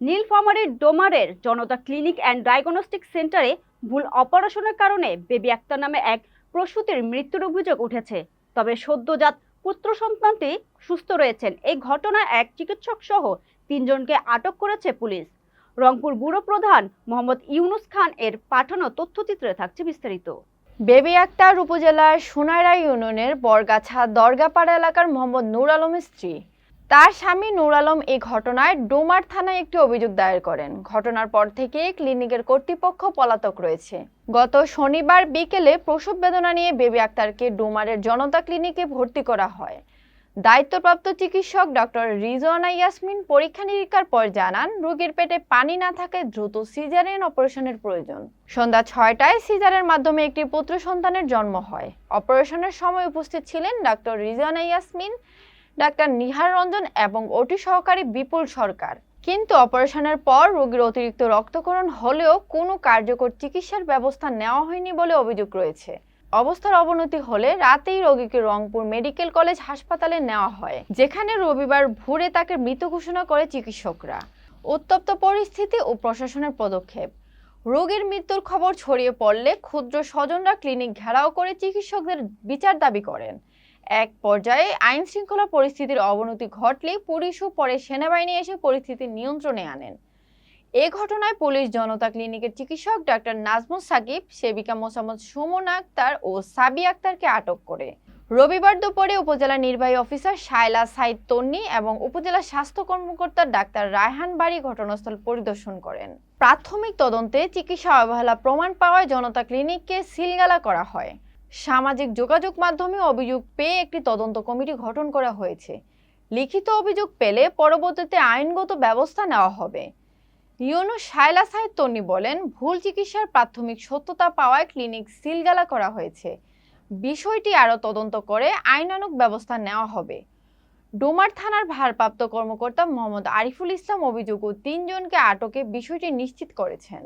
নীলফামারীর ডোমারের জনতা clinic and diagnostic সেন্টারে ভুল অপারেশনের কারণে বেবি আক্তার নামে এক প্রসূতির মৃত্যুর অভিযোগ উঠেছে। তবে সদ্যজাত পুত্র সন্তানটি সুস্থ রয়েছেন। এই ঘটনায় এক চিকিৎসক সহ 3 জনকে আটক করেছে পুলিশ। রংপুর ব্যুরো প্রধান মোহাম্মদ ইউনুস খান এর পাঠানো তথ্যচিত্রে থাকছে বিস্তারিত। বেবি আক্তার উপজেলার সোনাইরা ইউনিয়নের বরগাছা দরগাপাড়া এলাকার মোহাম্মদ নূর আলমের স্ত্রী। তার স্বামী নূর আলম এই ঘটনায় ডোমার থানায় একটি অভিযোগ দায়ের করেন। ঘটনার পর থেকে ক্লিনিকের কর্তৃপক্ষ পলাতক রয়েছে। গত শনিবার বিকেলে প্রসব বেদনা নিয়ে বেবি আক্তারকে ডোমারের জনতা ক্লিনিকে ভর্তি করা হয়। দায়িত্বপ্রাপ্ত চিকিৎসক ডক্টর রিজওয়ানা ইয়াসমিন পরীক্ষা নিরীক্ষার পর জানান, রোগীর পেটে পানি না থাকায় দ্রুত সিজারিয়ান অপারেশনের প্রয়োজন। সন্ধ্যা 6টায় সিজারের মাধ্যমে একটি পুত্র সন্তানের জন্ম হয়। অপারেশনের সময় উপস্থিত ছিলেন ডক্টর রিজওয়ানা ইয়াসমিন, ডাক্তার নিহার রঞ্জন এবং ওটি সহকারী বিপুল সরকার। কিন্তু অপারেশনের পর রোগীর অতিরিক্ত রক্তক্ষরণ হলেও কোনো কার্যকর চিকিৎসার ব্যবস্থা নেওয়া হয়নি বলে অভিযোগ রয়েছে। অবস্থার অবনতি হলে রাতেই রোগীকে রংপুর মেডিকেল কলেজ হাসপাতালে নেওয়া হয়, যেখানে রবিবার ভোরে তাকে মৃত ঘোষণা করে চিকিৎসকরা। উত্তপ্ত পরিস্থিতি ও প্রশাসনের পদক্ষেপ। রোগীর মৃত্যুর খবর ছড়িয়ে পড়লে ক্ষুদ্র স্বজনরা ক্লিনিক ঘেরাও করে চিকিৎসকদের বিচার দাবি করেন। এক পর্যায়ে আইন শৃঙ্খলা পরিস্থিতির অবনতি ঘটলে পুলিশ ও পরে সেনাবাহিনী এসে পরিস্থিতি নিয়ন্ত্রণে আনেন। এ ঘটনায় পুলিশ জনতা ক্লিনিকের চিকিৎসক ডাক্তার নাজমুস সাকিব, সেবিকা মোসাম্মদ সুমন আক্তার ও সাবি আক্তারকে আটক করে। রবিবার দুপুরে উপজেলা নির্বাহী অফিসার শায়লা সাইদ তন্নি এবং উপজেলা স্বাস্থ্য কর্মকর্তা ডাক্তার রায়হান বাড়ি ঘটনাস্থল পরিদর্শন করেন। প্রাথমিক তদন্তে চিকিৎসা অবহেলা প্রমাণ পাওয়ায় জনতা ক্লিনিককে সিলগালা করা হয়। সামাজিক যোগাযোগ মাধ্যমে অভিযোগ পেয়ে একটি তদন্ত কমিটি গঠন করা হয়েছে। লিখিত অভিযোগ পেলে পরবর্তীতে আইনগত ব্যবস্থা নেওয়া হবে। ইউনুস শায়লা সাইদ তন্নি বলেন, ভুল চিকিৎসার প্রাথমিক সত্যতা পাওয়ায় ক্লিনিক সিলগালা করা হয়েছে। বিষয়টি আরও তদন্ত করে আইনানুগ ব্যবস্থা নেওয়া হবে। ডোমার থানার ভারপ্রাপ্ত কর্মকর্তা মোহাম্মদ আরিফুল ইসলাম অভিযোগ ও 3 জনকে আটকে বিষয়টি নিশ্চিত করেছেন।